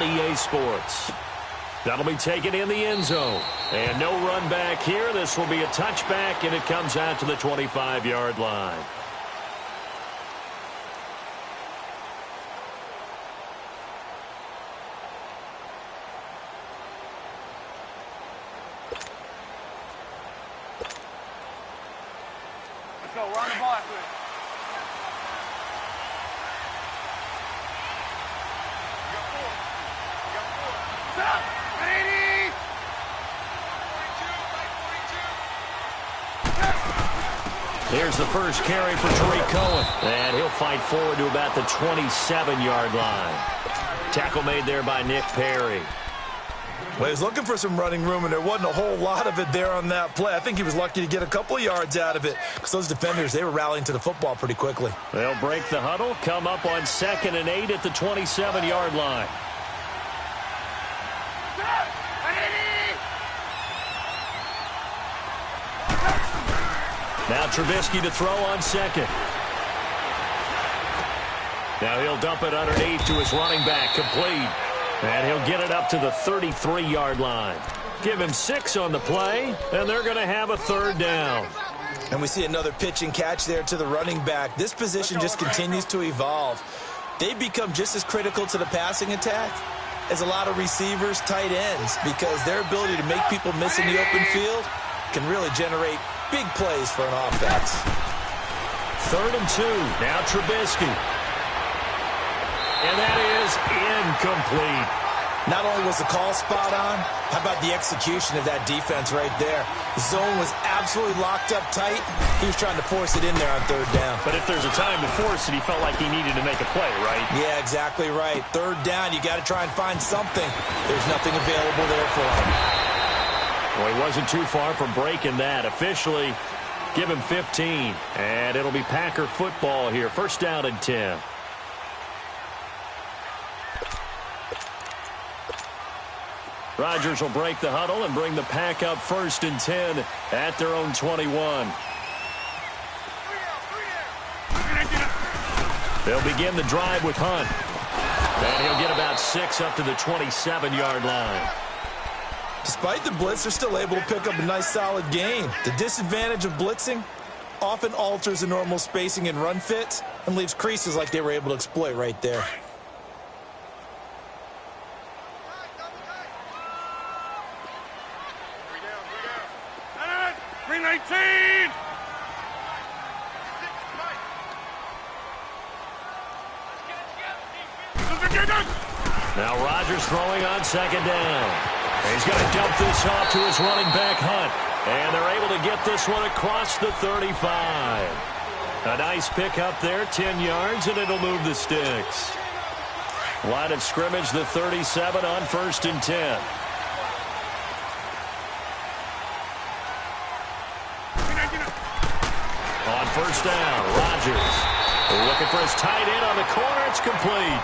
on EA Sports. That'll be taken in the end zone. And no run back here. This will be a touchback, and it comes out to the 25-yard line. Let's go. We're on the ball after it. Here's the first carry for Tariq Cohen. And he'll fight forward to about the 27-yard line. Tackle made there by Nick Perry. Well, he was looking for some running room, and there wasn't a whole lot of it there on that play. I think he was lucky to get a couple of yards out of it because those defenders, they were rallying to the football pretty quickly. They'll break the huddle, come up on 2nd and 8 at the 27-yard line. Now Trubisky to throw on 2nd. Now he'll dump it underneath to his running back, complete. And he'll get it up to the 33-yard line. Give him 6 on the play, and they're going to have a 3rd down. And we see another pitch and catch there to the running back. This position just continues to evolve. They become just as critical to the passing attack as a lot of receivers, tight ends, because their ability to make people miss in the open field can really generate big plays for an offense. 3rd and 2. Now Trubisky. And that is incomplete. Not only was the call spot on, how about the execution of that defense right there? The zone was absolutely locked up tight. He was trying to force it in there on 3rd down. But if there's a time to force it, he felt like he needed to make a play, right? Yeah, exactly right. 3rd down, you got to try and find something. There's nothing available there for him. Well, he wasn't too far from breaking that. Officially, give him 15. And it'll be Packer football here. 1st down and 10. Rodgers will break the huddle and bring the Pack up 1st and 10 at their own 21. They'll begin the drive with Hunt. And he'll get about 6 up to the 27-yard line. Despite the blitz, they're still able to pick up a nice solid gain. The disadvantage of blitzing often alters the normal spacing and run fits and leaves creases like they were able to exploit right there. Now Rodgers throwing on 2nd down. He's going to dump this off to his running back, Hunt. And they're able to get this one across the 35. A nice pick up there, 10 yards, and it'll move the sticks. Line of scrimmage, the 37 on 1st and 10. On 1st down, Rodgers looking for his tight end on the corner. It's complete.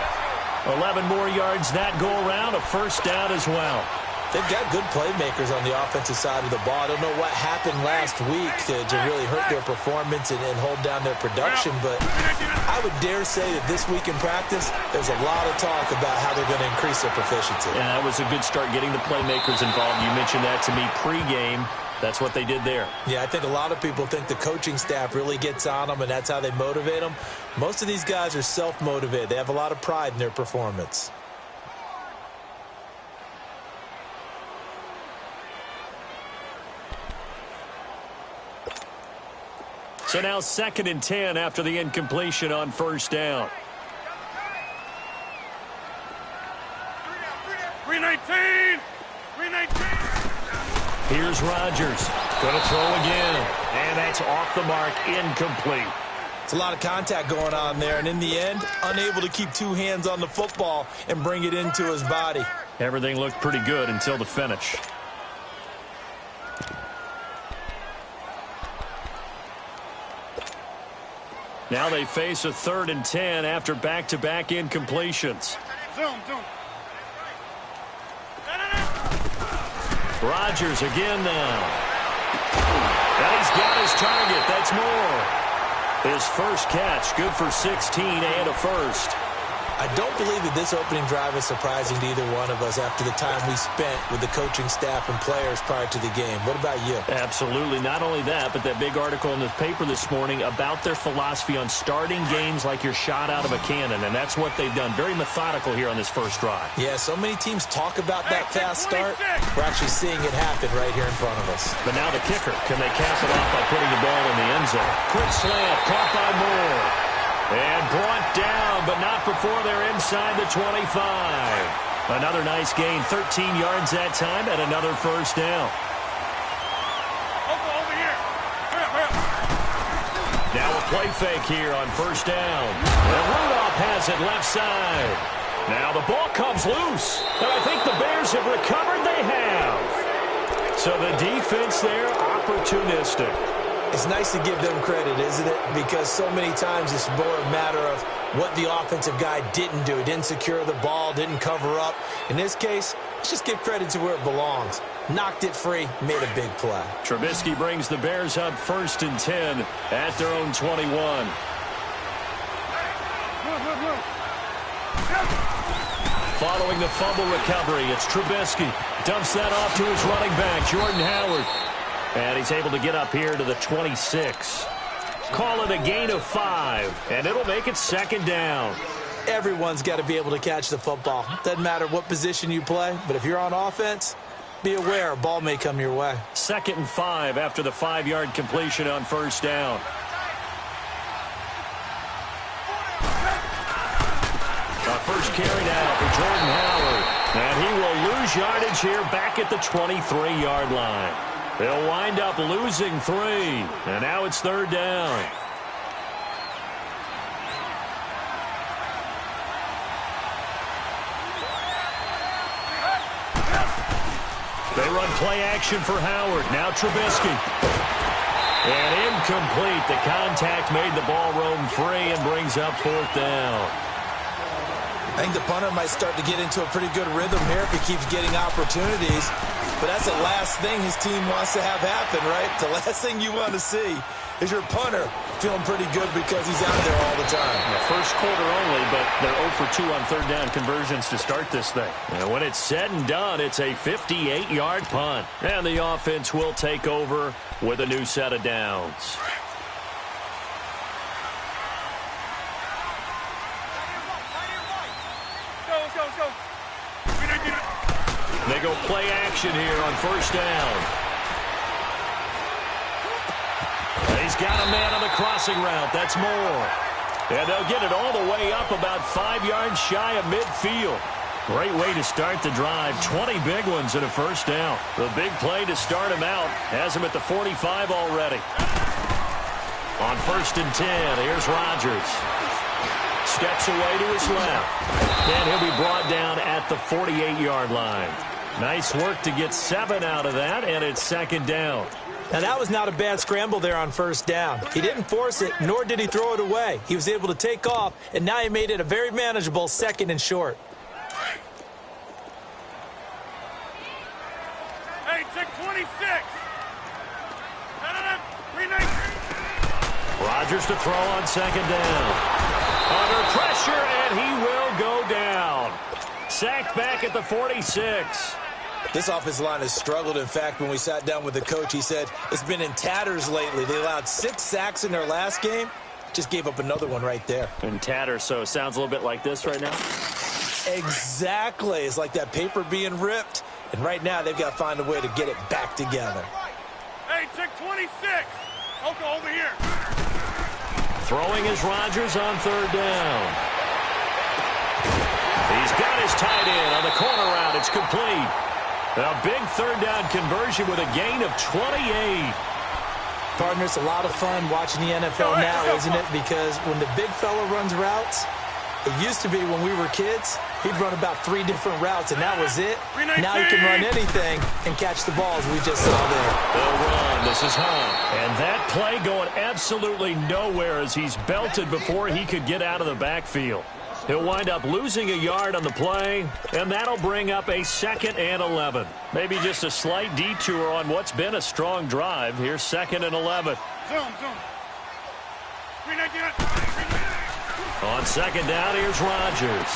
11 more yards that go around, a 1st down as well. They've got good playmakers on the offensive side of the ball. I don't know what happened last week to really hurt their performance and hold down their production, but I would dare say that this week in practice, there's a lot of talk about how they're going to increase their proficiency. Yeah, that was a good start getting the playmakers involved. You mentioned that to me pregame. That's what they did there. Yeah, I think a lot of people think the coaching staff really gets on them, and that's how they motivate them. Most of these guys are self-motivated. They have a lot of pride in their performance. So now 2nd and 10 after the incompletion on 1st down. 319! 319! Here's Rodgers. Going to throw again. And that's off the mark, incomplete. It's a lot of contact going on there, and in the end, unable to keep 2 hands on the football and bring it into his body. Everything looked pretty good until the finish. Now they face a 3rd and 10 after back-to-back incompletions. Zoom. Rodgers again now. And he's got his target. That's more. His first catch, good for 16 and a 1st. I don't believe that this opening drive is surprising to either one of us after the time we spent with the coaching staff and players prior to the game. What about you? Absolutely. Not only that, but that big article in the paper this morning about their philosophy on starting games like you're shot out of a cannon, and that's what they've done. Very methodical here on this first drive. Yeah, so many teams talk about that fast start. We're actually seeing it happen right here in front of us. But now the kicker. Can they cap it off by putting the ball in the end zone? Quick slant, caught by Moore. And brought down, but not before they're inside the 25. Another nice gain, 13 yards that time, and another first down. Over here. Hurry up. Now a play fake here on first down. And Rudolph has it left side. Now the ball comes loose. And I think the Bears have recovered. They have. So the defense there, opportunistic. It's nice to give them credit, isn't it? Because so many times it's more a matter of what the offensive guy didn't do. He didn't secure the ball, didn't cover up. In this case, let's just give credit to where it belongs. Knocked it free, made a big play. Trubisky brings the Bears up 1st and 10 at their own 21. Following the fumble recovery, it's Trubisky. Dumps that off to his running back, Jordan Howard. And he's able to get up here to the 26. Call it a gain of 5, and it'll make it 2nd down. Everyone's got to be able to catch the football. Doesn't matter what position you play, but if you're on offense, be aware a ball may come your way. 2nd and 5 after the 5-yard completion on first down. Our first carry now for Jordan Howard. And he will lose yardage here back at the 23-yard line. They'll wind up losing 3, and now it's 3rd down. They run play action for Howard. Now Trubisky. And incomplete. The contact made the ball roam free and brings up 4th down. I think the punter might start to get into a pretty good rhythm here if he keeps getting opportunities. But that's the last thing his team wants to have happen, right? The last thing you want to see is your punter feeling pretty good because he's out there all the time. First quarter only, but they're 0 for 2 on 3rd down conversions to start this thing. And when it's said and done, it's a 58-yard punt. And the offense will take over with a new set of downs. Let's go. They go play action here on first down. He's got a man on the crossing route. That's Moore. And they'll get it all the way up about 5 yards shy of midfield. Great way to start the drive. 20 big ones and a first down. The big play to start him out has him at the 45 already. On 1st and 10, here's Rodgers. Steps away to his left. And he'll be brought down at the 48-yard line. Nice work to get 7 out of that, and it's 2nd down. Now, that was not a bad scramble there on first down. He didn't force it, nor did he throw it away. He was able to take off, and now he made it a very manageable 2nd and short. Hey, check 26. No. 319. Rodgers to throw on 2nd down. Under pressure, and he will go down. Sacked back at the 46. This offensive line has struggled. In fact, when we sat down with the coach, he said it's been in tatters lately. They allowed 6 sacks in their last game. Just gave up another one right there. In tatters, so it sounds a little bit like this right now? Exactly. It's like that paper being ripped. And right now, they've got to find a way to get it back together. Hey, check 26. Okay, over here. Throwing is Rodgers on 3rd down. He's got his tight end on the corner route. It's complete. A big 3rd down conversion with a gain of 28. Partner, it's a lot of fun watching the NFL now, isn't it? Because when the big fella runs routes, it used to be when we were kids, he'd run about 3 different routes, and that was it. Now he can run anything and catch the ball, as we just saw there. They'll run. This is Hunt. And that play going absolutely nowhere as he's belted before he could get out of the backfield. He'll wind up losing a yard on the play, and that'll bring up a 2nd and 11. Maybe just a slight detour on what's been a strong drive. Here's 2nd and 11. Zoom. 319. On second down, here's Rodgers.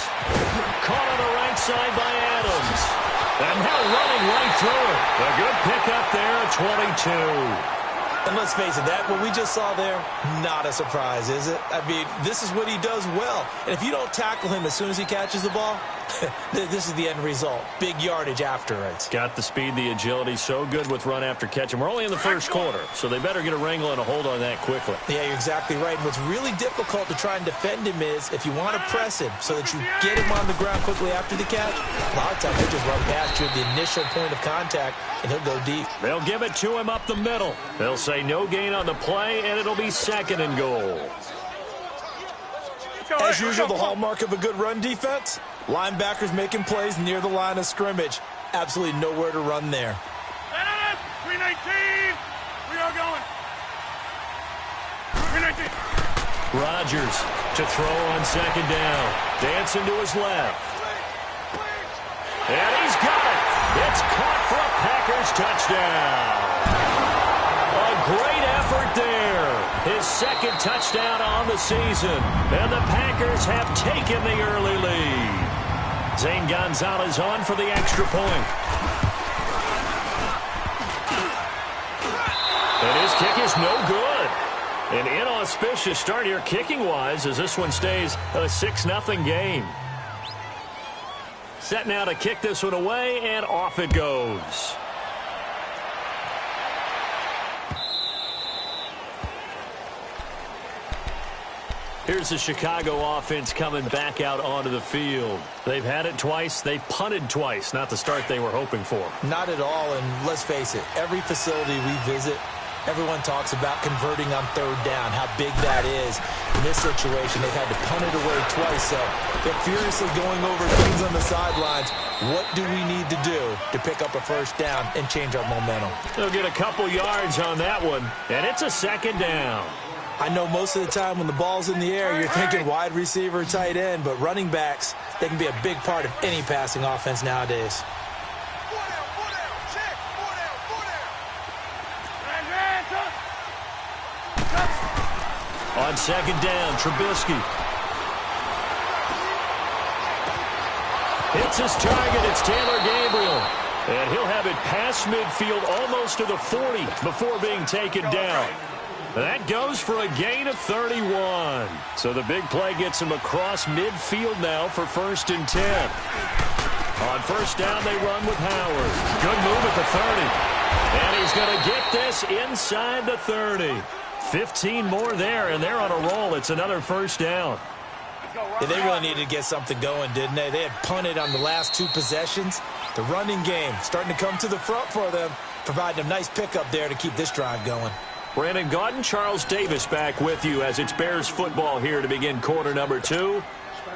Caught on the right side by Adams. And now running right through it. A good pickup there at 22. And let's face it, that what we just saw there, not a surprise, is it? I mean, this is what he does well. And if you don't tackle him as soon as he catches the ball, this is the end result. Big yardage after it. Got the speed, the agility, so good with run after catch. And we're only in the first quarter, so they better get a wrangle and a hold on that quickly. Yeah, you're exactly right. And what's really difficult to try and defend him is if you want to press him so that you get him on the ground quickly after the catch, a lot of times he'll just run past you at the initial point of contact, and he'll go deep. They'll give it to him up the middle. They'll say no gain on the play, and it'll be second and goal. As usual, the hallmark of a good run defense, linebackers making plays near the line of scrimmage. Absolutely nowhere to run there. 319. We are going. 319. Rodgers to throw on second down. Dancing to his left. And he's got it. It's caught for a Packers touchdown. A great effort there. His second touchdown on the season. And the Packers have taken the early lead. Zane Gonzalez on for the extra point. And his kick is no good. An inauspicious start here kicking-wise as this one stays a 6-0 game. Set now to kick this one away, and off it goes. Here's the Chicago offense coming back out onto the field. They've had it twice. They've punted twice. Not the start they were hoping for. Not at all, and let's face it, every facility we visit, everyone talks about converting on third down, how big that is. In this situation, they've had to punt it away twice, so they're furiously going over things on the sidelines. What do we need to do to pick up a first down and change our momentum? They'll get a couple yards on that one, and it's a second down. I know most of the time when the ball's in the air, you're thinking wide receiver, tight end, but running backs, they can be a big part of any passing offense nowadays. On second down, Trubisky. Hits his target. It's Taylor Gabriel. And he'll have it past midfield almost to the 40 before being taken down. That goes for a gain of 31. So the big play gets him across midfield now for 1st and 10. On first down, they run with Howard. Good move at the 30. And he's going to get this inside the 30. 15 more there, and they're on a roll. It's another first down. Yeah, they really needed to get something going, didn't they? They had punted on the last 2 possessions. The running game starting to come to the front for them, providing a nice pickup there to keep this drive going. Brandon Gaudin, Charles Davis back with you as it's Bears football here to begin quarter number 2.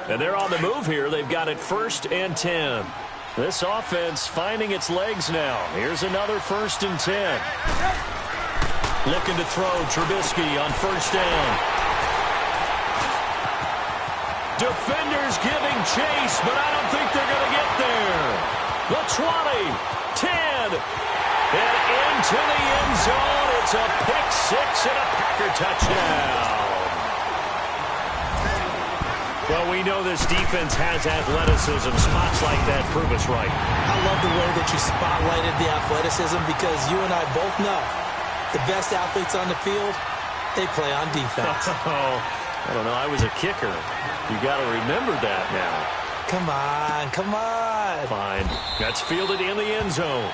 And they're on the move here. They've got it 1st and 10. This offense finding its legs now. Here's another 1st and 10. Looking to throw, Trubisky on first down. Defenders giving chase, but I don't think they're going to get there. The 20, 10, and into the end zone. It's a pick 6 and a Packer touchdown. Well, we know this defense has athleticism. Spots like that prove us right. I love the way that you spotlighted the athleticism because you and I both know the best athletes on the field, they play on defense. Oh, I don't know. I was a kicker. You got to remember that now. Come on, come on. Fine. That's fielded in the end zone.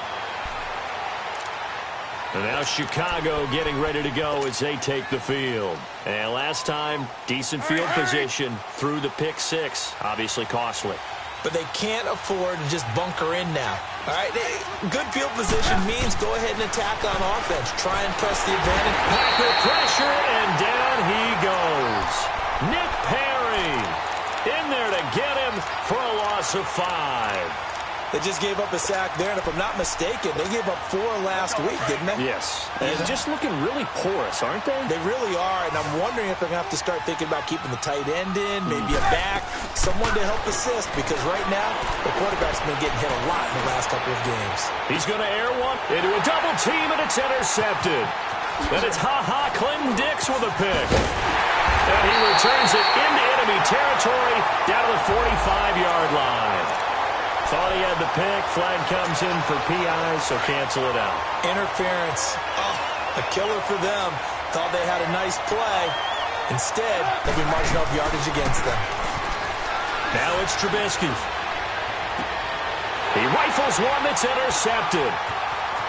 And now Chicago getting ready to go as they take the field. And last time, decent field position through the pick 6. Obviously costly. But they can't afford to just bunker in now. All right, good field position means go ahead and attack on offense. Try and press the advantage. Packer pressure, and down he goes. Nick Perry in there to get him for a loss of 5. They just gave up a sack there, and if I'm not mistaken, they gave up 4 last week, didn't they? Yes. And just looking really porous, aren't they? They really are, and I'm wondering if they're going to have to start thinking about keeping the tight end in, maybe a back, someone to help assist, because right now, the quarterback's been getting hit a lot in the last couple of games. He's going to air one into a double team, and it's intercepted. And it's Clinton Dix with a pick. And he returns it into enemy territory down to the 45-yard line. Thought he had the pick. Flag comes in for PI, so cancel it out. Interference. Oh, a killer for them. Thought they had a nice play. Instead, they'll be marching off yardage against them. Now it's Trubisky. He rifles one that's intercepted.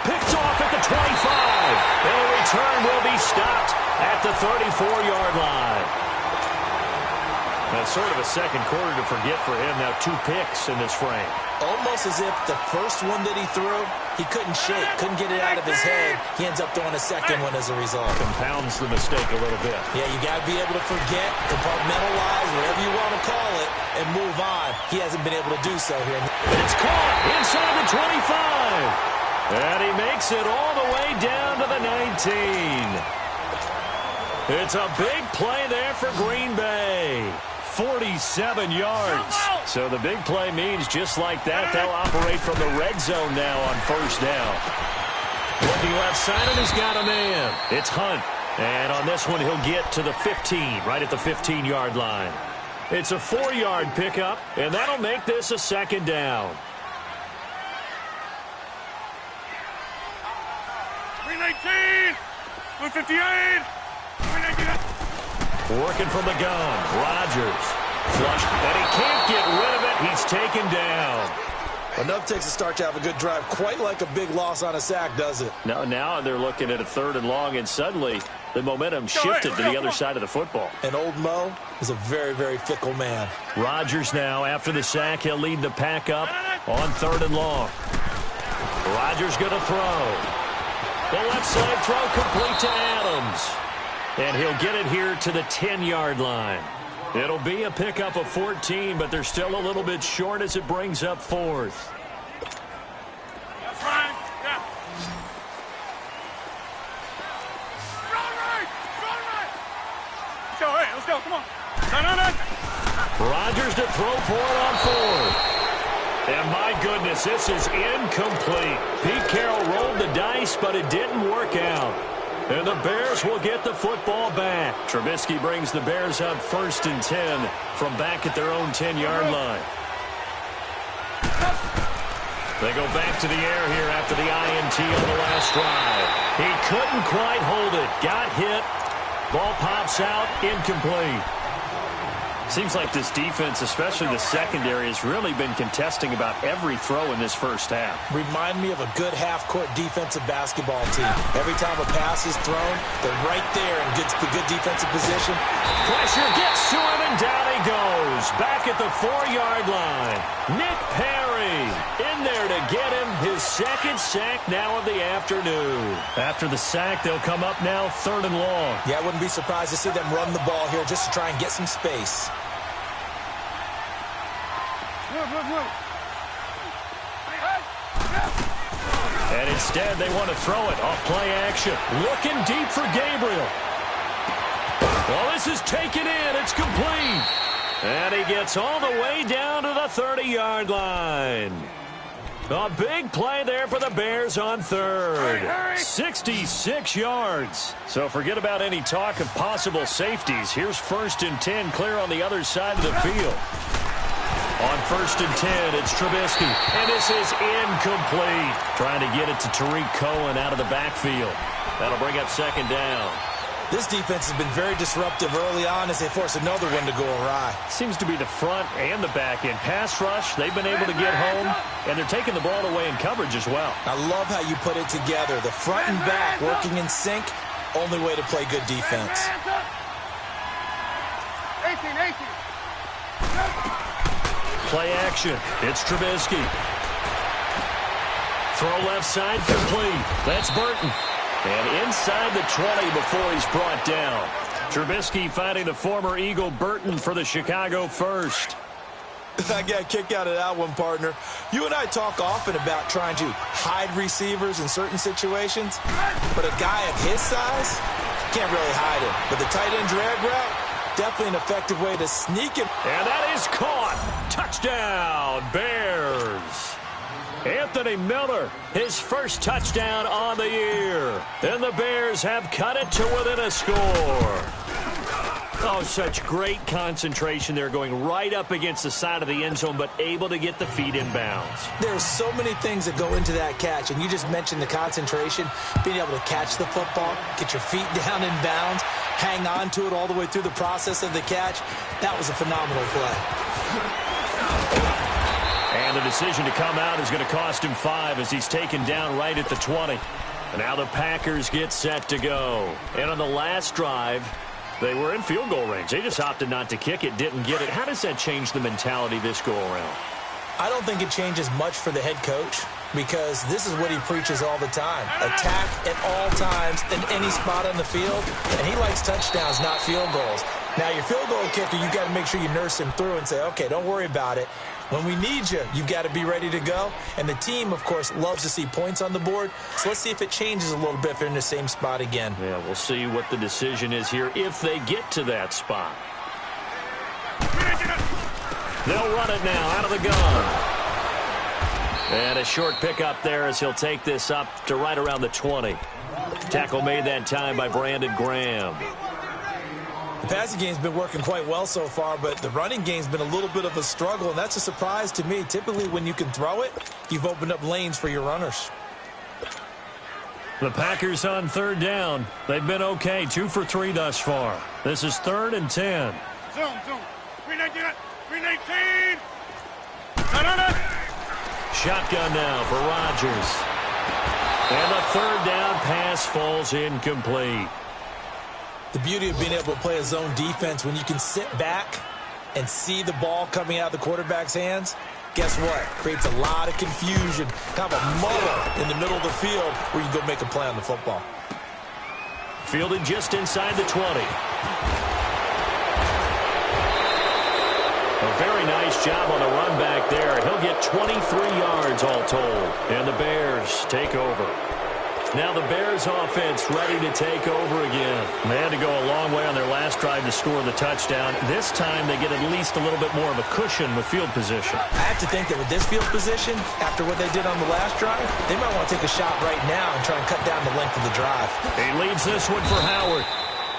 Picked off at the 25. And the return will be stopped at the 34-yard line. That's sort of a second quarter to forget for him. Now 2 picks in this frame. Almost as if the first one that he threw, he couldn't shake, couldn't get it out of his head. He ends up throwing a second one as a result. Compounds the mistake a little bit. Yeah, you got to be able to forget, compartmentalize, whatever you want to call it, and move on. He hasn't been able to do so here. It's caught inside the 25. And he makes it all the way down to the 19. It's a big play there for Green Bay. 47 yards. So the big play means just like that, they'll operate from the red zone now on first down. Looking left side, and he's got a man. It's Hunt. And on this one, he'll get to the 15, right at the 15-yard line. It's a 4-yard pickup, and that'll make this a second down. 319, 158, 319. Working from the gun. Rodgers. Flush. And he can't get rid of it. He's taken down. Enough takes a start to have a good drive. Quite like a big loss on a sack, does it? Now they're looking at a 3rd and long, and suddenly the momentum shifted to the other side of the football. And old Mo is a very, very fickle man. Rodgers now, after the sack, he'll lead the pack up on 3rd and long. Rodgers going to throw. The left side throw complete to Adams. And he'll get it here to the 10-yard line. It'll be a pickup of 14, but they're still a little bit short as it brings up 4th. That's fine. Yeah. Run right. Go, hey, let's go. Come on. No. Rodgers to throw for it on 4th. And my goodness, this is incomplete. Pete Carroll rolled the dice, but it didn't work out. And the Bears will get the football back. Trubisky brings the Bears up 1st and 10 from back at their own 10-yard line. They go back to the air here after the INT on the last drive. He couldn't quite hold it. Got hit. Ball pops out. Incomplete. Seems like this defense, especially the secondary, has really been contesting about every throw in this first half. Remind me of a good half-court defensive basketball team. Every time a pass is thrown, they're right there in good defensive position. Pressure gets to him, and down he goes. Back at the 4-yard line. Nick Perry in there to get him his 2nd sack now of the afternoon. After the sack, they'll come up now 3rd and long. Yeah, I wouldn't be surprised to see them run the ball here just to try and get some space. And instead, they want to throw it off play action. Looking deep for Gabriel. Well, this is taken in. It's complete. And he gets all the way down to the 30-yard line. A big play there for the Bears on 3rd. 66 yards. So forget about any talk of possible safeties. Here's 1st and 10 clear on the other side of the field. On 1st and 10, it's Trubisky. And this is incomplete. Trying to get it to Tariq Cohen out of the backfield. That'll bring up 2nd down. This defense has been very disruptive early on as they force another one to go awry. Seems to be the front and the back end. Pass rush, they've been able to get home, and they're taking the ball away in coverage as well. I love how you put it together. The front and back working in sync, only way to play good defense. 18. Play action. It's Trubisky. Throw left side complete. That's Burton. And inside the 20 before he's brought down. Trubisky finding the former Eagle Burton for the Chicago first. I got a kick out of that one, partner. You and I talk often about trying to hide receivers in certain situations, but a guy of his size can't really hide him. But the tight end drag route, definitely an effective way to sneak him. And that is caught. Touchdown, Bears. Anthony Miller, his first touchdown on the year. And the Bears have cut it to within a score. Oh, such great concentration there, going right up against the side of the end zone, but able to get the feet in bounds. There's so many things that go into that catch, and you just mentioned the concentration, being able to catch the football, get your feet down in bounds, hang on to it all the way through the process of the catch. That was a phenomenal play. And the decision to come out is going to cost him 5 as he's taken down right at the 20. And now the Packers get set to go. And on the last drive, they were in field goal range. They just opted not to kick it, didn't get it. How does that change the mentality this go-around? I don't think it changes much for the head coach because this is what he preaches all the time. Attack at all times in any spot on the field, and he likes touchdowns, not field goals. Now, your field goal kicker, you've got to make sure you nurse him through and say, okay, don't worry about it. When we need you, you've got to be ready to go. And the team, of course, loves to see points on the board. So let's see if it changes a little bit if they're in the same spot again. Yeah, we'll see what the decision is here if they get to that spot. They'll run it now out of the gun. And a short pickup there as he'll take this up to right around the 20. Tackle made that time by Brandon Graham. The passing game's been working quite well so far, but the running game's been a little bit of a struggle, and that's a surprise to me. Typically, when you can throw it, you've opened up lanes for your runners. The Packers on third down. They've been okay, 2 for 3 thus far. This is 3rd and 10. Zoom. 319. 319. Shotgun now for Rodgers. And the third down pass falls incomplete. The beauty of being able to play a zone defense when you can sit back and see the ball coming out of the quarterback's hands, guess what? Creates a lot of confusion, kind of a muddle in the middle of the field where you go make a play on the football. Fielded just inside the 20. A very nice job on the run back there. He'll get 23 yards all told. And the Bears take over. Now the Bears offense ready to take over again. They had to go a long way on their last drive to score the touchdown. This time they get at least a little bit more of a cushion with field position. I have to think that with this field position, after what they did on the last drive, they might want to take a shot right now and try and cut down the length of the drive. He leads this one for Howard.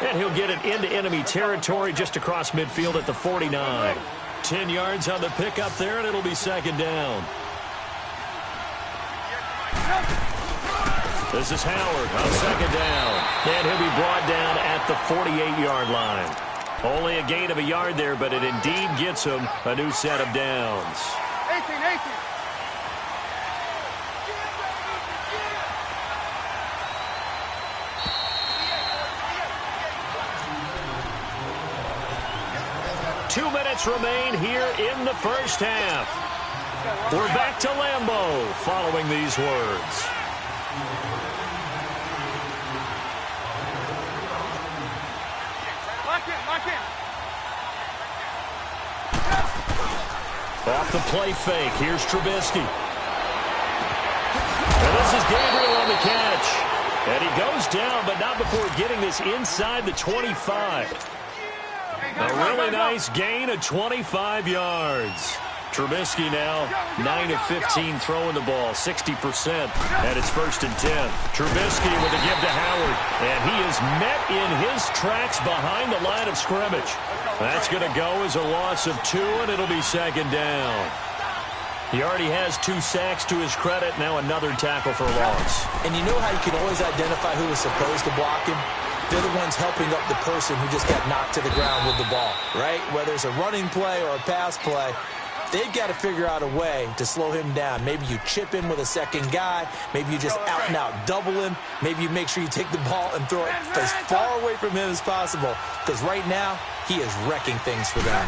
And he'll get it into enemy territory just across midfield at the 49. 10 yards on the pickup there, and it'll be 2nd down. This is Howard on 2nd down. And he'll be brought down at the 48-yard line. Only a gain of a yard there, but it indeed gets him a new set of downs. 18. 2 minutes remain here in the first half. We're back to Lambeau following these words. Lock in. Off the play fake, here's Trubisky. And this is Gabriel on the catch. And he goes down, but not before getting this inside the 25. A really nice gain of 25 yards. Trubisky now 9 of 15 throwing the ball, 60%, and it's 1st and 10. Trubisky with a give to Howard, and he is met in his tracks behind the line of scrimmage. That's going to go as a loss of 2, and it'll be 2nd down. He already has 2 sacks to his credit, now another tackle for loss. And you know how you can always identify who was supposed to block him? They're the ones helping up the person who just got knocked to the ground with the ball, right? Whether it's a running play or a pass play, they've got to figure out a way to slow him down. Maybe you chip him with a second guy. Maybe you just out and out double him. Maybe you make sure you take the ball and throw it as far away from him as possible. Because right now, he is wrecking things for them.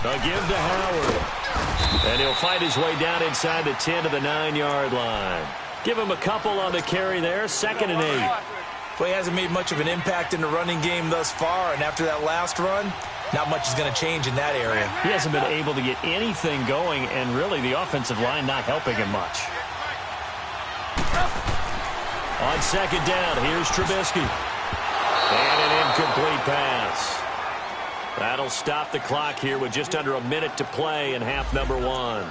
A give to Howard. And he'll fight his way down inside the 10 to the 9-yard line. Give him a couple on the carry there. 2nd and 8. Well, he hasn't made much of an impact in the running game thus far. And after that last run, not much is going to change in that area. He hasn't been able to get anything going, and really the offensive line not helping him much. On 2nd down, here's Trubisky. And an incomplete pass. That'll stop the clock here with just under a minute to play in half number 1.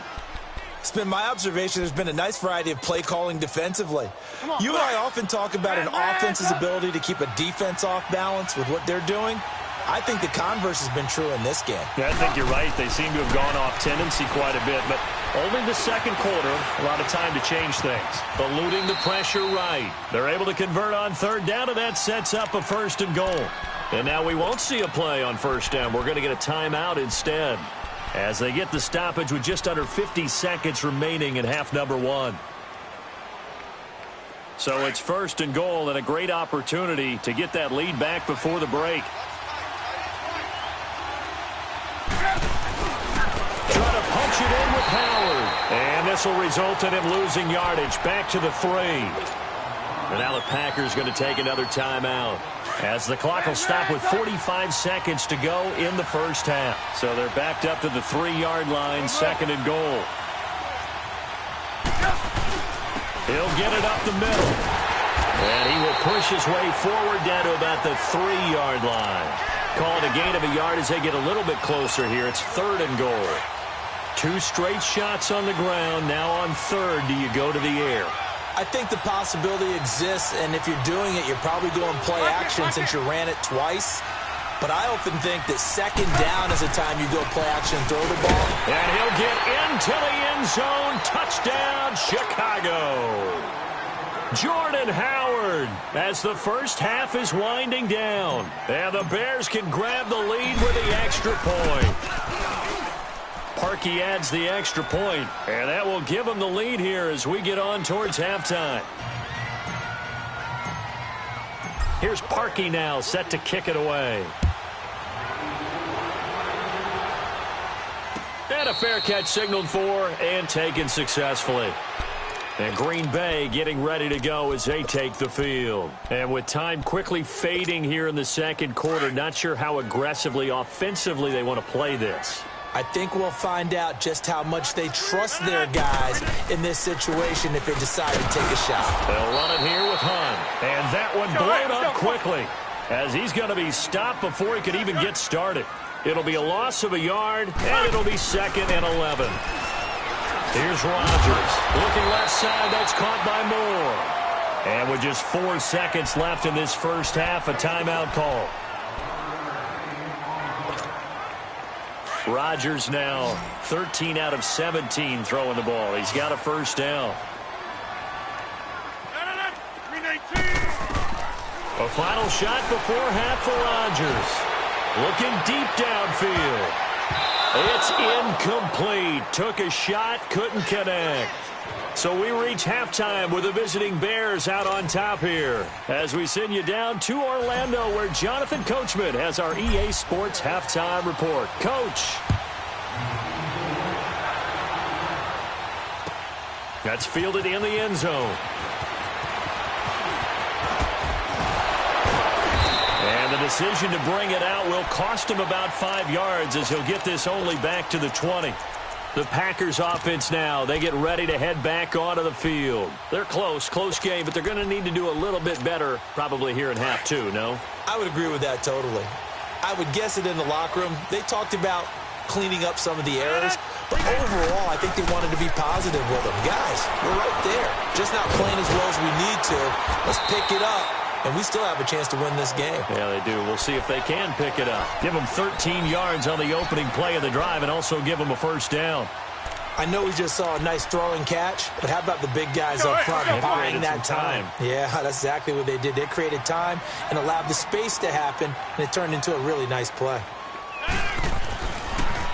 It's been my observation there's been a nice variety of play calling defensively. You and I often talk about an offense's ability to keep a defense off balance with what they're doing. I think the converse has been true in this game. Yeah, I think you're right. They seem to have gone off tendency quite a bit, but only the second quarter, a lot of time to change things. Eluding the pressure right. They're able to convert on third down, and that sets up a 1st and goal. And now we won't see a play on 1st down. We're going to get a timeout instead, as they get the stoppage with just under 50 seconds remaining in half number 1. So it's 1st and goal, and a great opportunity to get that lead back before the break. Try to punch it in with Howard. And this will result in him losing yardage back to the 3. And now the Packers going to take another timeout, as the clock will stop with 45 seconds to go in the first half. So they're backed up to the 3-yard line, 2nd and goal. He'll get it up the middle. And he will push his way forward down to about the 3-yard line. Called a gain of a yard as they get a little bit closer here. It's 3rd and goal. 2 straight shots on the ground. Now on 3rd, do you go to the air? I think the possibility exists, and if you're doing it, you're probably going play action since you ran it twice. But I often think that 2nd down is the time you go play action and throw the ball. And he'll get into the end zone. Touchdown, Chicago. Jordan Howard, as the first half is winding down. And the Bears can grab the lead with the extra point. Parkey adds the extra point, and that will give them the lead here as we get on towards halftime. Here's Parkey now, set to kick it away. And a fair catch signaled for and taken successfully. And Green Bay getting ready to go as they take the field. And with time quickly fading here in the second quarter, not sure how aggressively, offensively they want to play this. I think we'll find out just how much they trust their guys in this situation if they decide to take a shot. They'll run it here with Hunt. And that one blown up quickly, as he's going to be stopped before he could even get started. It'll be a loss of a yard, and it'll be 2nd and 11. Here's Rodgers. Looking left side, that's caught by Moore. And with just 4 seconds left in this first half, a timeout call. Rodgers now 13 out of 17 throwing the ball. He's got a 1st down. A final shot before half for Rodgers. Looking deep downfield. It's incomplete. Took a shot, couldn't connect. So we reach halftime with the visiting Bears out on top here, as we send you down to Orlando, where Jonathan Coachman has our EA Sports halftime report. Coach. That's fielded in the end zone. And the decision to bring it out will cost him about 5 yards, as he'll get this only back to the 20. The Packers offense now, they get ready to head back onto the field. They're close game, but they're going to need to do a little bit better probably here in half 2, no? I would agree with that totally. I would guess it in the locker room. They talked about cleaning up some of the errors, but overall, I think they wanted to be positive with them. Guys, we're right there. Just not playing as well as we need to. Let's pick it up, and we still have a chance to win this game. Yeah, they do. We'll see if they can pick it up. Give them 13 yards on the opening play of the drive and also give them a 1st down. I know we just saw a nice throwing catch, but how about the big guys up front buying that time? Yeah, that's exactly what they did. They created time and allowed the space to happen, and it turned into a really nice play.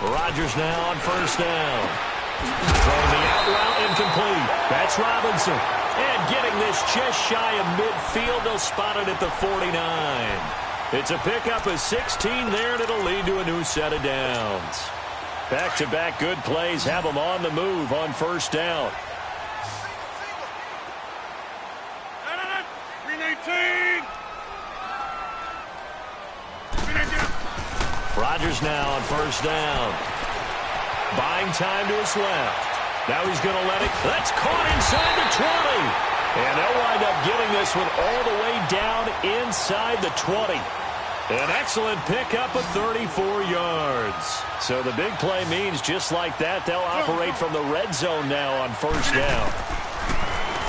Rodgers now on 1st down. Throwing the out route incomplete. That's Robinson. And getting this just shy of midfield, they'll spot it at the 49. It's a pickup of 16 there, and it'll lead to a new set of downs. Back-to-back good plays have them on the move on 1st down. Rodgers now on 1st down. Buying time to his left. Now he's going to let it. That's caught inside the 20. And they'll wind up getting this one all the way down inside the 20. An excellent pickup of 34 yards. So the big play means just like that, they'll operate from the red zone now on 1st down.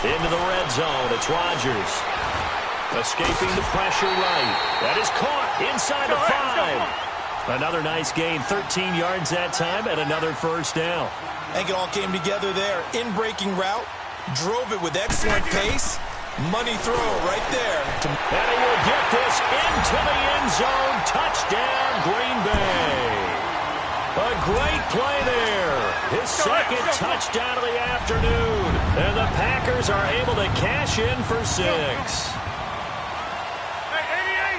Into the red zone, it's Rodgers. Escaping the pressure right. That is caught. Inside the 5. Another nice gain, 13 yards that time, and another first down. I think it all came together there. In-breaking route, drove it with excellent pace. Money throw right there. And he will get this into the end zone. Touchdown, Green Bay. A great play there. His second touchdown of the afternoon. And the Packers are able to cash in for 6. Hey, 88.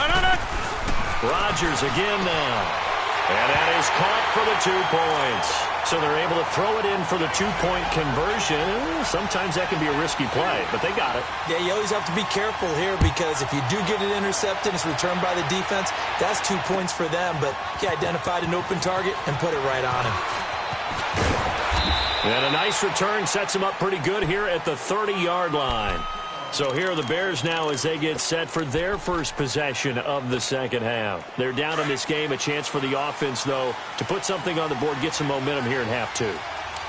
No. Rodgers again now. And that is caught for the 2 points. So they're able to throw it in for the 2-point conversion. Sometimes that can be a risky play, but they got it. Yeah, you always have to be careful here because if you do get it intercepted, it's returned by the defense, that's 2 points for them. But he identified an open target and put it right on him. And a nice return sets him up pretty good here at the 30-yard line. So here are the Bears now as they get set for their first possession of the second half. They're down in this game. A chance for the offense, though, to put something on the board, get some momentum here in half 2.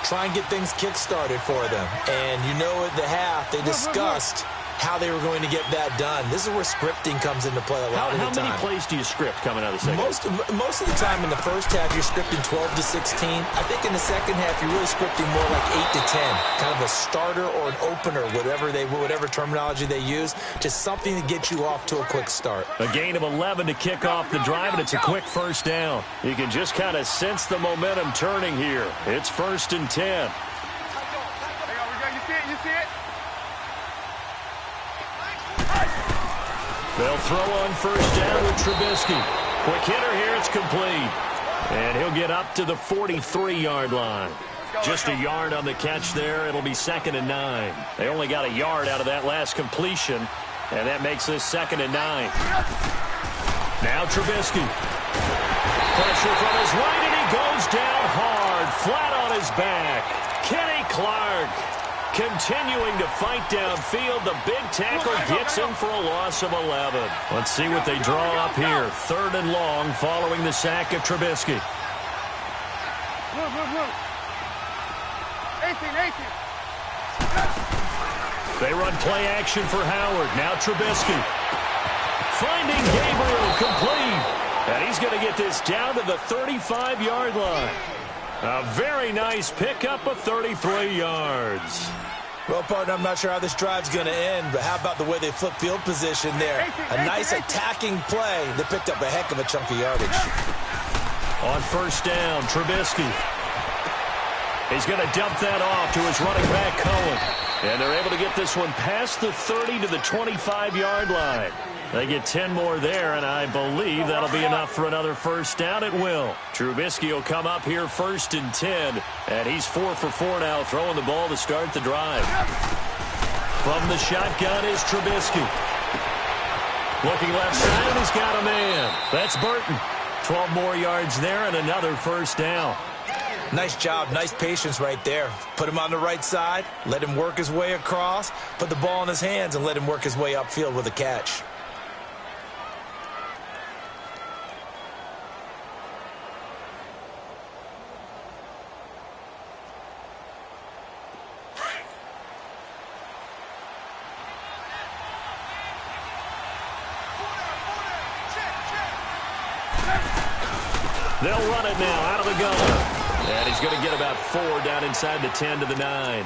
Try and get things kick-started for them. And you know at the half, they discussed how they were going to get that done. This is where scripting comes into play a lot of the time. How many plays do you script coming out of the second half? Most of the time in the first half, you're scripting 12 to 16. I think in the second half, you're really scripting more like 8 to 10. Kind of a starter or an opener, whatever terminology they use. Just something to get you off to a quick start. A gain of 11 to kick off the drive, and it's a quick first down. You can just kind of sense the momentum turning here. It's 1st and 10. They'll throw on first down with Trubisky. Quick hitter here, it's complete. And he'll get up to the 43-yard line. Just a yard on the catch there. It'll be 2nd and 9. They only got a yard out of that last completion, and that makes this 2nd and 9. Now Trubisky. Pressure from his right, and he goes down hard, flat on his back. Kenny Clark continuing to fight downfield. The big tackle gets him for a loss of 11. Let's see what they draw up here. 3rd and long following the sack of Trubisky. 18. They run play action for Howard. Now Trubisky. Finding Gabriel, complete. And he's going to get this down to the 35-yard line. A very nice pickup of 33 yards. Well, partner, I'm not sure how this drive's going to end, but how about the way they flip field position there? A nice attacking play that picked up a heck of a chunk of yardage. On first down, Trubisky. He's going to dump that off to his running back, Cohen. And they're able to get this one past the 30 to the 25-yard line. They get 10 more there, and I believe that'll be enough for another first down. It will. Trubisky will come up here 1st and 10, and he's 4 for 4 now, throwing the ball to start the drive. From the shotgun is Trubisky. Looking left side, and he's got a man. That's Burton. 12 more yards there and another first down. Nice job, nice patience right there. Put him on the right side, let him work his way across, put the ball in his hands, and let him work his way upfield with a catch. They'll run it now out of the gun. And he's going to get about 4 down inside the 10 to the 9.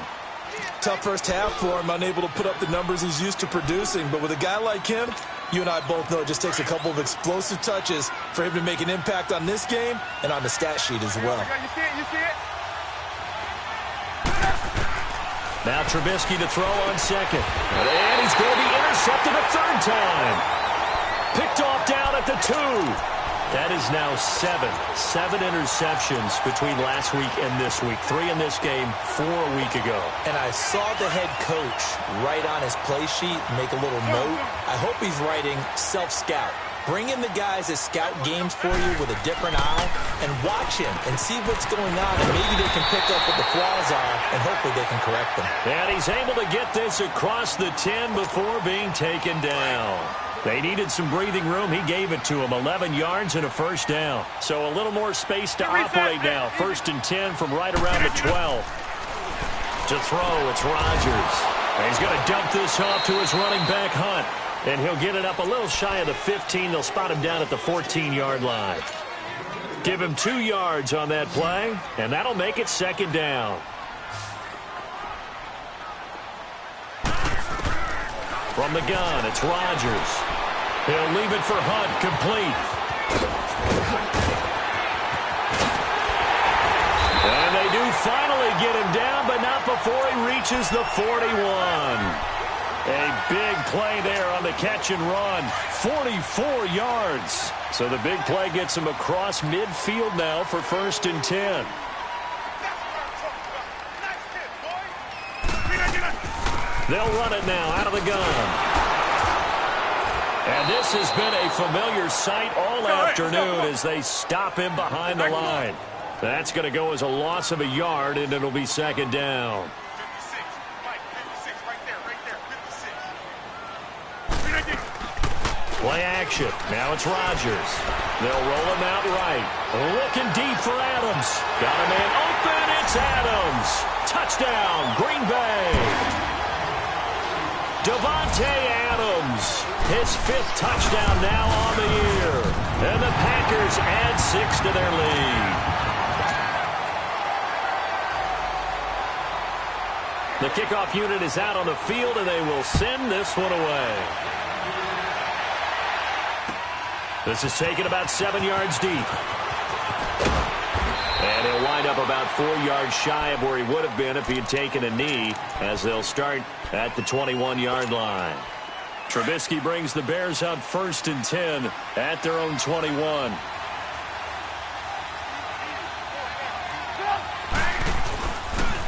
Tough first half for him, unable to put up the numbers he's used to producing. But with a guy like him, you and I both know it just takes a couple of explosive touches for him to make an impact on this game and on the stat sheet as well. You see it? Now Trubisky to throw on second. And he's going to be intercepted a 3rd time. Picked off down at the 2. That is now 7 interceptions between last week and this week. 3 in this game, 4 a week ago. And I saw the head coach write on his play sheet, make a little note. I hope he's writing self-scout. Bring in the guys that scout games for you with a different eye and watch him and see what's going on, and maybe they can pick up what the flaws are, and hopefully they can correct them. And he's able to get this across the 10 before being taken down. They needed some breathing room. He gave it to them. 11 yards and a first down. So a little more space to operate now. 1st and 10 from right around the 12. To throw, it's Rodgers. And he's going to dump this off to his running back, Hunt. And he'll get it up a little shy of the 15. They'll spot him down at the 14-yard line. Give him 2 yards on that play, and that'll make it second down. From the gun, it's Rodgers. He'll leave it for Hunt, complete. And they do finally get him down, but not before he reaches the 41. A big play there on the catch and run. 44 yards. So the big play gets him across midfield now for 1st and 10. They'll run it now out of the gun. And this has been a familiar sight all afternoon as they stop him behind the line. That's going to go as a loss of a yard, and it'll be second down. Play action. Now it's Rodgers. They'll roll him out right. Looking deep for Adams. Got a man open. It's Adams. Touchdown, Green Bay. Davante Adams. His 5th touchdown now on the year. And the Packers add 6 to their lead. The kickoff unit is out on the field, and they will send this one away. This is taken about 7 yards deep. And he'll wind up about 4 yards shy of where he would have been if he had taken a knee, as they'll start at the 21-yard line. Trubisky brings the Bears out 1st and 10 at their own 21.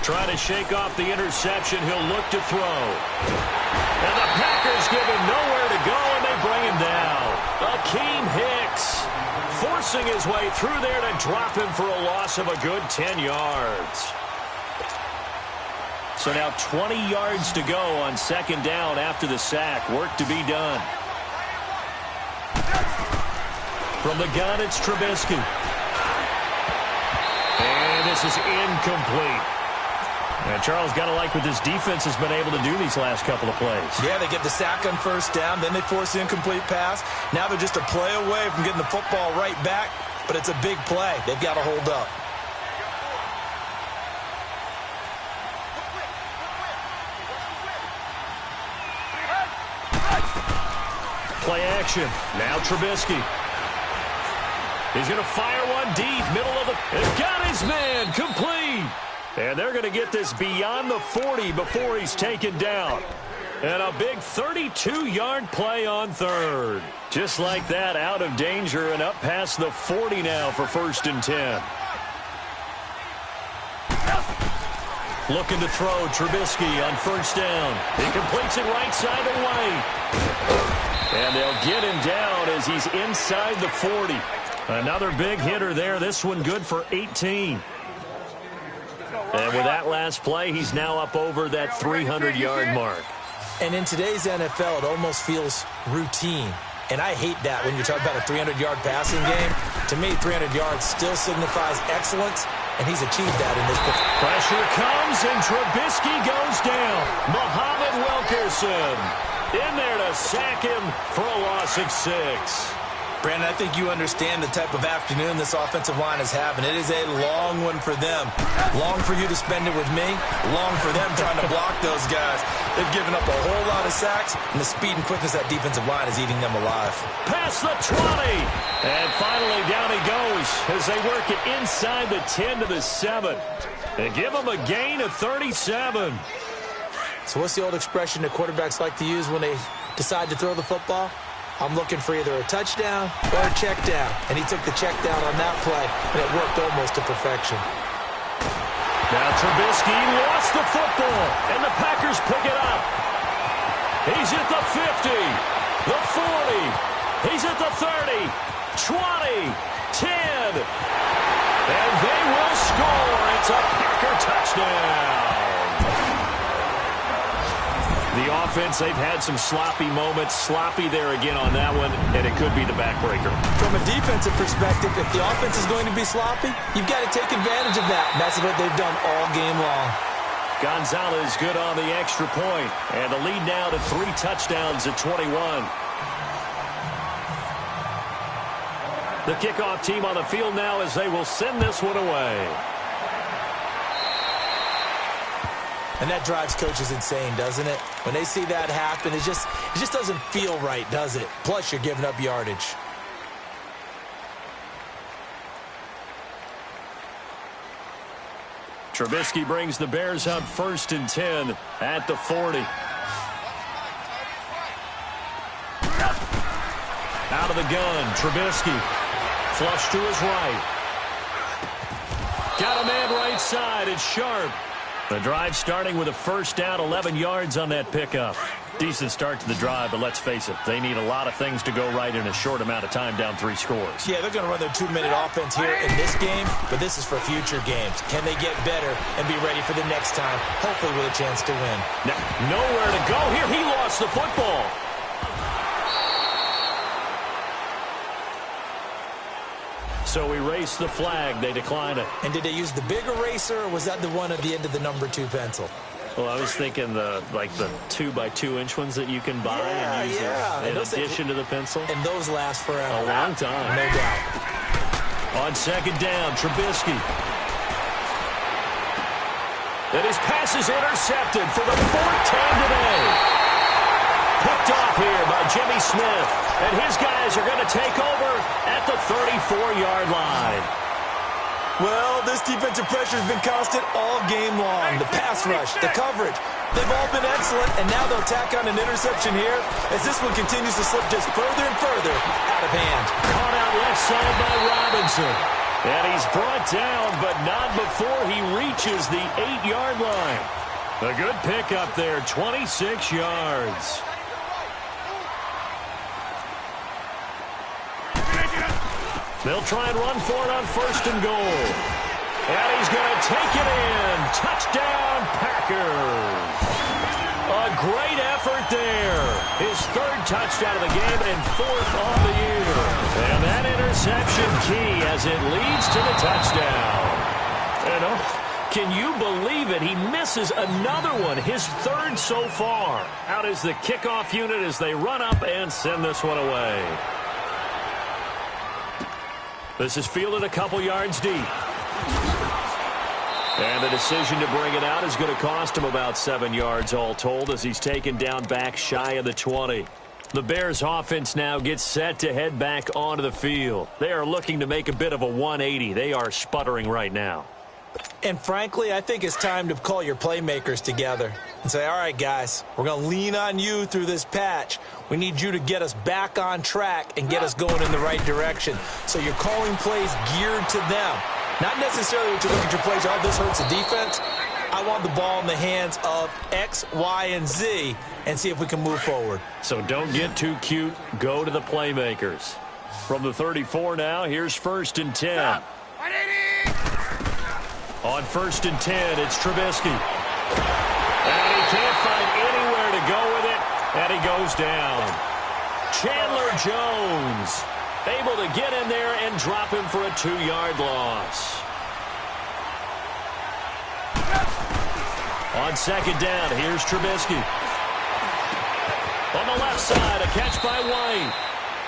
Trying to shake off the interception. He'll look to throw. And the Packers give him nowhere to go, and they bring him down. Akeem Hicks forcing his way through there to drop him for a loss of a good 10 yards. So now 20 yards to go on 2nd down after the sack. Work to be done. From the gun, it's Trubisky. And this is incomplete. And Charles, got to like what this defense has been able to do these last couple of plays. Yeah, they get the sack on 1st down, then they force the incomplete pass. Now they're just a play away from getting the football right back, but it's a big play. They've got to hold up. Play action. Now Trubisky. He's going to fire one deep, middle of the... He's got his man, complete. And they're going to get this beyond the 40 before he's taken down. And a big 32-yard play on 3rd. Just like that, out of danger and up past the 40 now for 1st and 10. Looking to throw, Trubisky on 1st down. He completes it right side away. And they'll get him down as he's inside the 40. Another big hitter there. This one good for 18. And with that last play, he's now up over that 300-yard mark. And in today's NFL, it almost feels routine. And I hate that when you're talking about a 300-yard passing game. To me, 300 yards still signifies excellence, and he's achieved that in this position. Pressure comes, and Trubisky goes down. Muhammad Wilkerson in there to sack him for a loss of 6. Brandon, I think you understand the type of afternoon this offensive line is having. It is a long one for them. Long for you to spend it with me. Long for them trying to block those guys. They've given up a whole lot of sacks, and the speed and quickness of that defensive line is eating them alive. Past the 20. And finally down he goes as they work it inside the 10 to the 7. And give him a gain of 37. So what's the old expression that quarterbacks like to use when they decide to throw the football? I'm looking for either a touchdown or a check down. And he took the check down on that play, and it worked almost to perfection. Now Trubisky lost the football, and the Packers pick it up. He's at the 50, the 40. He's at the 30, 20, 10. And they will score. It's a Packer touchdown. The offense, they've had some sloppy moments. Sloppy there again on that one, and it could be the backbreaker. From a defensive perspective, if the offense is going to be sloppy, you've got to take advantage of that. And that's what they've done all game long. Gonzalez good on the extra point. And the lead now to 3 touchdowns at 21. The kickoff team on the field now as they will send this one away. And that drives coaches insane, doesn't it? When they see that happen, it just doesn't feel right, does it? Plus, you're giving up yardage. Trubisky brings the Bears up 1st and 10 at the 40. Out of the gun, Trubisky. Flush to his right. Got a man right side. It's Sharp. The drive starting with a first down, 11 yards on that pickup. Decent start to the drive, but let's face it, they need a lot of things to go right in a short amount of time, down 3 scores. Yeah, they're going to run their 2-minute offense here in this game, but this is for future games. Can they get better and be ready for the next time, hopefully with a chance to win? Now, nowhere to go here. He lost the football. So we race the flag. They decline it. And did they use the big eraser, or was that the one at the end of the number 2 pencil? Well, I was thinking the 2-by-2-inch ones that you can buy and use in addition to the pencil. And those last forever. A long time. No doubt. On 2nd down, Trubisky. And his pass is intercepted for the 4th time today. Picked off here by Jimmy Smith. And his guys are going to take over at the 34-yard line. Well, this defensive pressure has been constant all game long. The pass rush, the coverage, they've all been excellent, and now they'll tack on an interception here as this one continues to slip just further and further out of hand. Caught out left side by Robinson. And he's brought down, but not before he reaches the 8-yard line. A good pickup there, 26 yards. They'll try and run for it on 1st and goal. And he's going to take it in. Touchdown, Packers. A great effort there. His 3rd touchdown of the game and 4th on the year. And that interception key as it leads to the touchdown. And can you believe it? He misses another one, his 3rd so far. Out is the kickoff unit as they run up and send this one away. This is fielded a couple yards deep. And the decision to bring it out is going to cost him about 7 yards all told as he's taken down back shy of the 20. The Bears offense now gets set to head back onto the field. They are looking to make a bit of a 180. They are sputtering right now. And frankly, I think it's time to call your playmakers together and say, all right, guys, we're going to lean on you through this patch. We need you to get us back on track and get us going in the right direction. So you're calling plays geared to them. Not necessarily to look at your plays, oh, this hurts the defense. I want the ball in the hands of X, Y, and Z and see if we can move forward. So don't get too cute. Go to the playmakers. From the 34 now, here's 1st and 10. Stop. On 1st and 10, it's Trubisky. And he can't find anywhere to go with it, and he goes down. Chandler Jones able to get in there and drop him for a 2-yard loss. On 2nd down, here's Trubisky. On the left side, a catch by White.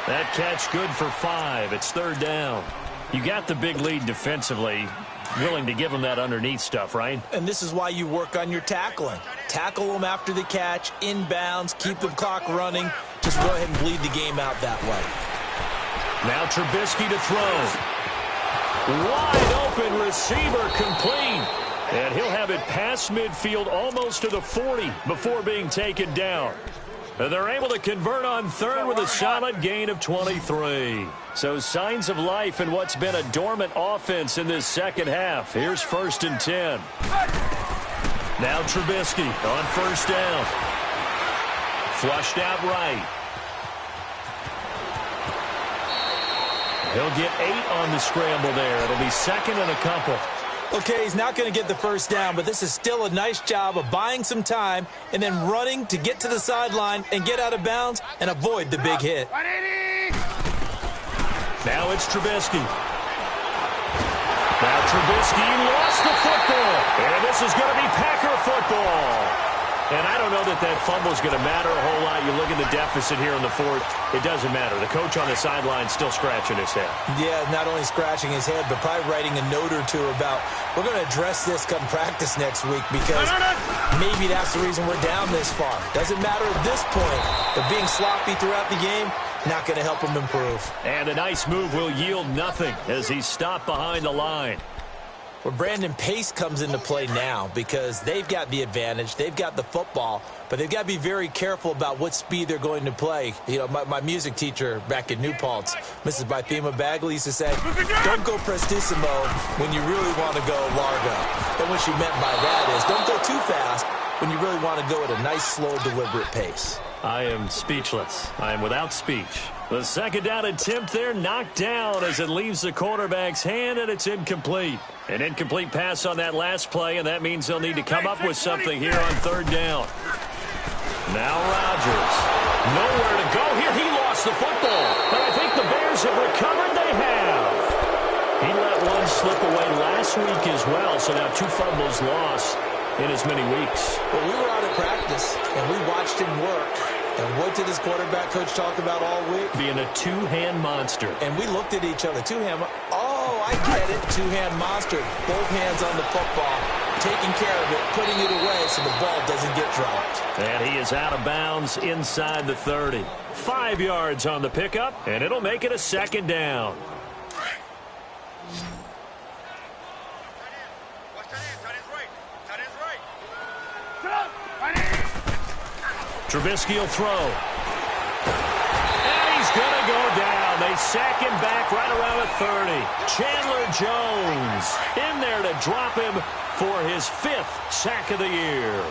That catch good for 5. It's 3rd down. You got the big lead defensively. Willing to give them that underneath stuff, right? And this is why you work on your tackling. Tackle them after the catch, inbounds, keep the clock running. Just go ahead and bleed the game out that way. Now Trubisky to throw. Wide open receiver complete. And he'll have it past midfield almost to the 40 before being taken down. And they're able to convert on 3rd with a solid gain of 23. So signs of life in what's been a dormant offense in this 2nd half. Here's 1st and 10. Now Trubisky on 1st down. Flushed out right. He'll get 8 on the scramble there. It'll be 2nd and a couple. Okay, he's not going to get the 1st down, but this is still a nice job of buying some time and then running to get to the sideline and get out of bounds and avoid the big hit. Now it's Trubisky. Now Trubisky lost the football. And this this is going to be Packer football. And I don't know that that fumble is going to matter a whole lot. You look at the deficit here in the fourth. It doesn't matter. The coach on the sideline still scratching his head. Yeah, not only scratching his head, but probably writing a note or two about, we're going to address this come practice next week because maybe that's the reason we're down this far. Doesn't matter at this point, but being sloppy throughout the game, not going to help him improve. And a nice move will yield nothing as he's stopped behind the line. Well, Brandon, pace comes into play now because they've got the advantage. They've got the football, but they've got to be very careful about what speed they're going to play. You know, my music teacher back in New Paltz, Mrs. Bythema Bagley, used to say, don't go prestissimo when you really want to go largo. And what she meant by that is don't go too fast when you really want to go at a nice, slow, deliberate pace. I am speechless. I am without speech. The second down attempt there knocked down as it leaves the quarterback's hand, and it's incomplete. An incomplete pass on that last play, and that means they'll need to come up with something here on third down. Now Rodgers. Nowhere to go here. He lost the football. But I think the Bears have recovered. They have. He let one slip away last week as well, so now 2 fumbles lost in as many weeks. Well, we were out of practice, and we watched him work. And what did his quarterback coach talk about all week? Being a two-hand monster. And we looked at each other. Two-hand. Oh, I get it. Two-hand monster. Both hands on the football, taking care of it, putting it away so the ball doesn't get dropped. And he is out of bounds inside the 30. 5 yards on the pickup, and it'll make it a second down. Trubisky will throw. And he's going to go down. They sack him back right around the 30. Chandler Jones in there to drop him for his 5th sack of the year.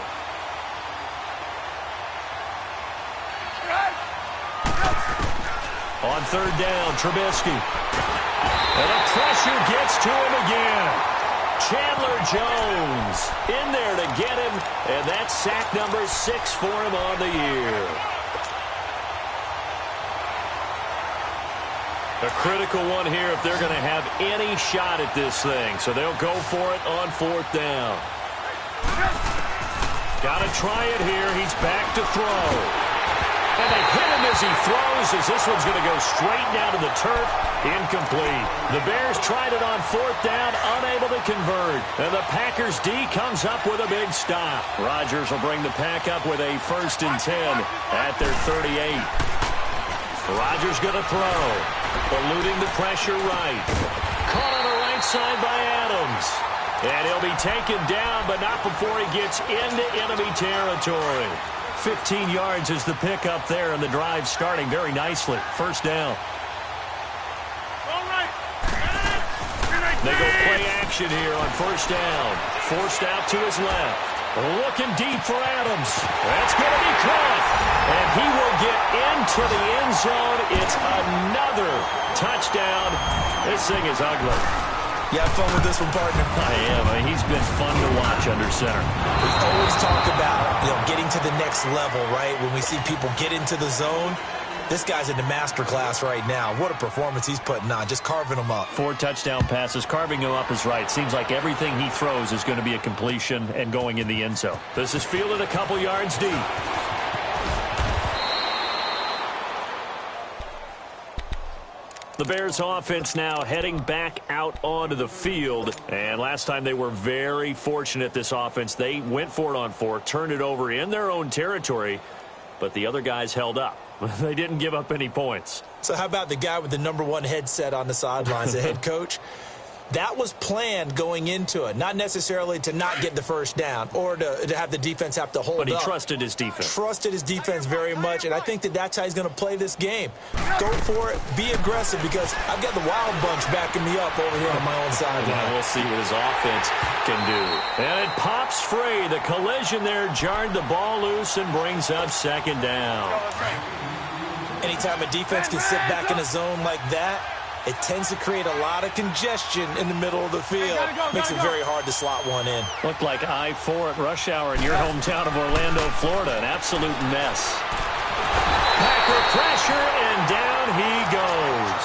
On third down, Trubisky. And the pressure gets to him again. Chandler Jones in there to get him, and that's sack number 6 for him on the year. A critical one here if they're going to have any shot at this thing, so they'll go for it on fourth down. Got to try it here. He's back to throw. And they hit him as he throws, as this one's going to go straight down to the turf. Incomplete. The Bears tried it on fourth down, unable to convert. And the Packers D comes up with a big stop. Rodgers will bring the Pack up with a 1st and 10 at their 38. Rodgers going to throw. Eluding the pressure right. Caught on the right side by Adams. And he'll be taken down, but not before he gets into enemy territory. 15 yards is the pickup there, and the drive starting very nicely. First down. They go play action here on first down. Forced out to his left. Looking deep for Adams. That's going to be caught. And he will get into the end zone. It's another touchdown. This thing is ugly. You have fun with this one, partner? I am. I mean, he's been fun to watch under center. We always talk about, getting to the next level, right? When we see people get into the zone, this guy's in the master class right now. What a performance he's putting on, just carving them up. 4 touchdown passes. Carving him up is right. Seems like everything he throws is going to be a completion and going in the end zone. This is fielded a couple yards deep. The Bears offense now heading back out onto the field. And last time they were very fortunate, this offense. They went for it on 4, turned it over in their own territory, but the other guys held up. They didn't give up any points. So how about the guy with the #1 headset on the sidelines, the head coach? That was planned going into it, not necessarily to not get the first down or to have the defense have to hold up. But he trusted his defense. Trusted his defense very much, and I think that's how he's going to play this game. Go for it, be aggressive, because I've got the wild bunch backing me up over here on my own sideline. Yeah, we'll see what his offense can do. And it pops free. The collision there jarred the ball loose and brings up second down. Anytime a defense can sit back in a zone like that, it tends to create a lot of congestion in the middle of the field. Makes it very hard to slot one in. Looked like I-4 at rush hour in your hometown of Orlando, Florida. An absolute mess. Packer pressure, and down he goes.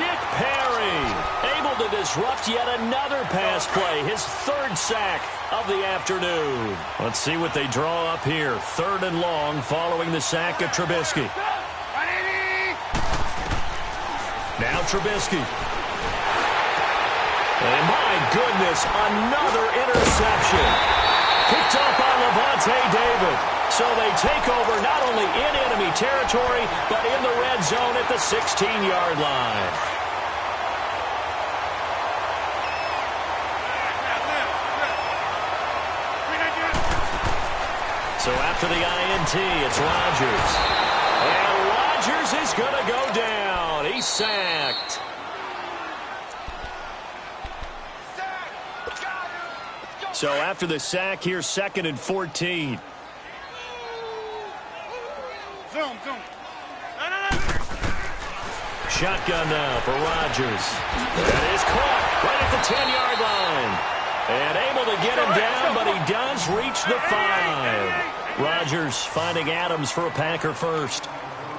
Nick Perry able to disrupt yet another pass play, his third sack of the afternoon. Let's see what they draw up here. 3rd and long following the sack of Trubisky. Now Trubisky. And my goodness, another interception. Picked up by Levante David. So they take over not only in enemy territory, but in the red zone at the 16-yard line. So after the INT, it's Rodgers. And Rodgers is going to go down. He's sacked. So after the sack, here's 2nd and 14. Zoom. Shotgun now for Rodgers. That is caught right at the 10-yard line. And able to get him down, but he does reach the 5. Rodgers finding Adams for a Packer first.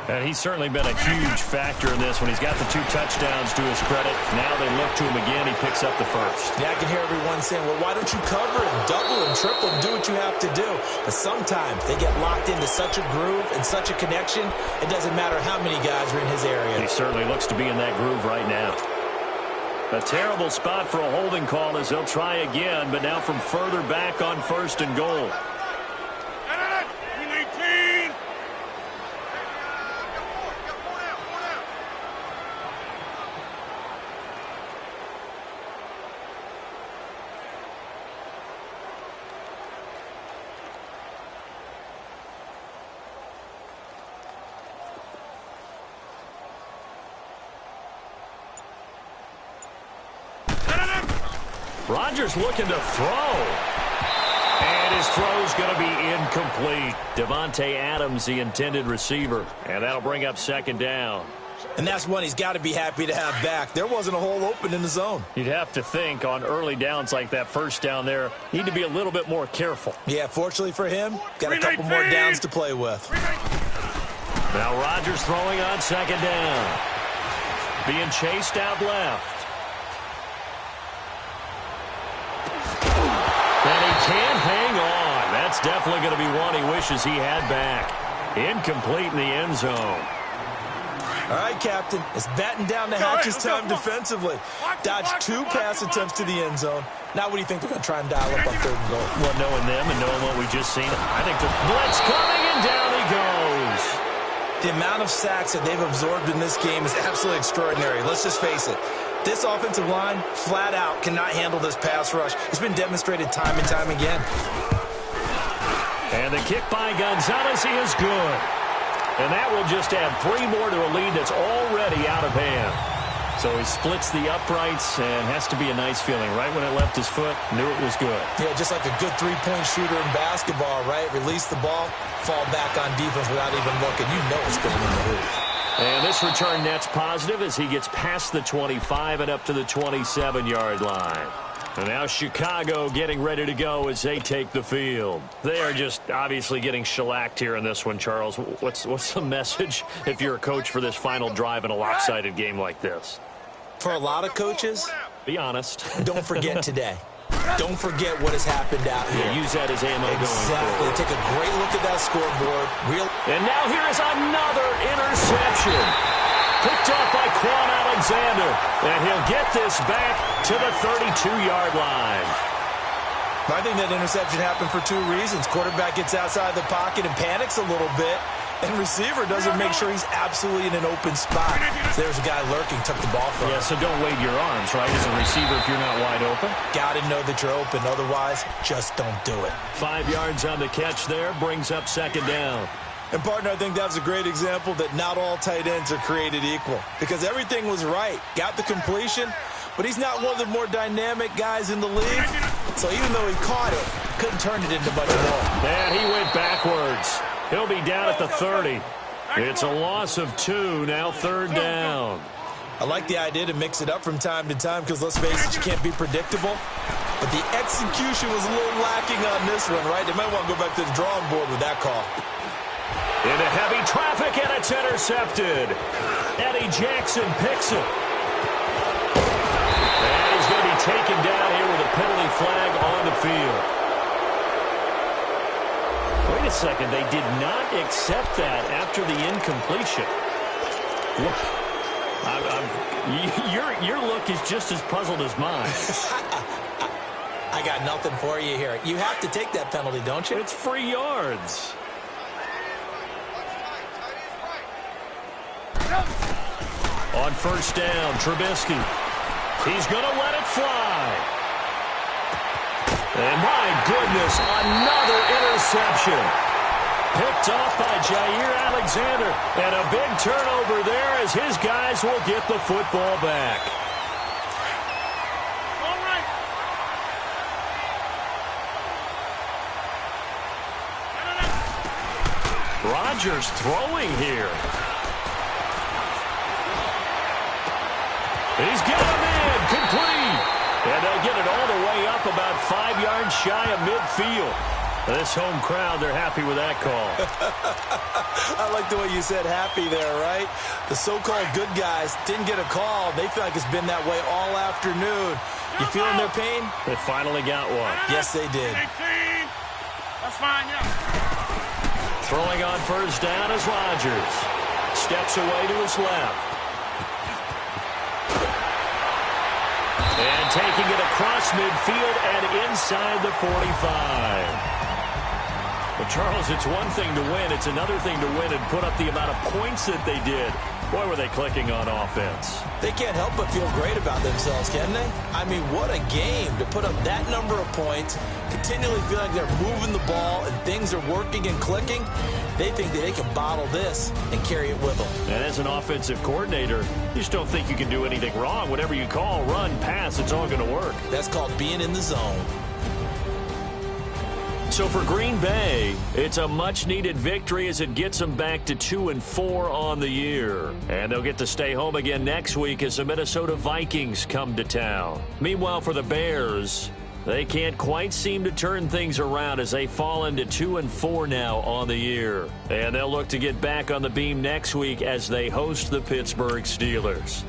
And he's certainly been a huge factor in this when he's got the 2 touchdowns to his credit. Now they look to him again. He picks up the first. Yeah, I can hear everyone saying, well, why don't you cover him, double him, triple him, do what you have to do. But sometimes they get locked into such a groove and such a connection, it doesn't matter how many guys are in his area. He certainly looks to be in that groove right now. A terrible spot for a holding call as they'll try again, but now from further back on 1st and goal. Rodgers looking to throw. And his throw's going to be incomplete. Davante Adams, the intended receiver. And that'll bring up 2nd down. And that's one he's got to be happy to have back. There wasn't a hole open in the zone. You'd have to think on early downs like that, 1st down there, need to be a little bit more careful. Yeah, fortunately for him, got a couple more downs to play with. Now Rodgers throwing on 2nd down. Being chased out left. And he can't hang on. That's definitely going to be one he wishes he had back. Incomplete in the end zone. All right, Captain. It's batten down the hatches time defensively. Dodged 2 pass attempts to the end zone. Now what do you think they're going to try and dial up on 3rd and goal? Well, knowing them and knowing what we just seen, I think the blitz coming and down he goes. The amount of sacks that they've absorbed in this game is absolutely extraordinary. Let's just face it. This offensive line, flat out, cannot handle this pass rush. It's been demonstrated time and time again. And the kick by Gonzalez is good. And that will just add 3 more to a lead that's already out of hand. So he splits the uprights and has to be a nice feeling. Right when it left his foot, knew it was good. Yeah, just like a good 3-point shooter in basketball, right? Release the ball, fall back on defense without even looking. You know it's going in the hoop. And this return net's positive as he gets past the 25 and up to the 27-yard line. And now Chicago getting ready to go as they take the field. They are just obviously getting shellacked here in this one, Charles. What's the message if you're a coach for this final drive in a lopsided game like this? For a lot of coaches, be honest. Don't forget today. Don't forget what has happened out here. Yeah, use that as ammo going forward. Take a great look at that scoreboard. And now here is another interception. Picked up by Quan Alexander. And he'll get this back to the 32-yard line. I think that interception happened for 2 reasons. Quarterback gets outside the pocket and panics a little bit. And receiver doesn't make sure he's absolutely in an open spot. So there's a guy lurking, took the ball from him. Yeah, so don't wave your arms, right, as a receiver if you're not wide open. Got to know that you're open. Otherwise, just don't do it. 5 yards on the catch there, brings up 2nd down. And, partner, I think that was a great example that not all tight ends are created equal. Because everything was right. Got the completion, but he's not one of the more dynamic guys in the league. So even though he caught it, couldn't turn it into much more. And he went backwards. He'll be down at the 30. It's a loss of 2, now 3rd down. I like the idea to mix it up from time to time because, let's face it, you can't be predictable. But the execution was a little lacking on this one, right? They might want to go back to the drawing board with that call. Into heavy traffic, and it's intercepted. Eddie Jackson picks it. And taken down here with a penalty flag on the field. Wait a second. They did not accept that after the incompletion. Your look is just as puzzled as mine. I got nothing for you here. You have to take that penalty, don't you? It's free yards. On first down, Trubisky. He's going to let it fly. And my goodness, another interception. Picked off by Jair Alexander. And a big turnover there as his guys will get the football back. All right. Rodgers throwing here. He's got him in, complete. And they'll get it all the way up about 5 yards shy of midfield. This home crowd, they're happy with that call. I like the way you said happy there, right? The so-called good guys didn't get a call. They feel like it's been that way all afternoon. You feeling their pain? They finally got one. Yes, they did. 18. That's fine, yeah. Throwing on first down is Rodgers. Steps away to his left. And taking it across midfield and inside the 45. Well, Charles, it's one thing to win. It's another thing to win and put up the amount of points that they did. Boy, were they clicking on offense. They can't help but feel great about themselves, can they? I mean, what a game to put up that number of points, continually feel like they're moving the ball and things are working and clicking. They think that they can bottle this and carry it with them. And as an offensive coordinator, you just don't think you can do anything wrong. Whatever you call, run, pass, it's all going to work. That's called being in the zone. So for Green Bay, it's a much-needed victory as it gets them back to 2-4 on the year. And they'll get to stay home again next week as the Minnesota Vikings come to town. Meanwhile, for the Bears, they can't quite seem to turn things around as they fall into 2-4 now on the year. And they'll look to get back on the beam next week as they host the Pittsburgh Steelers.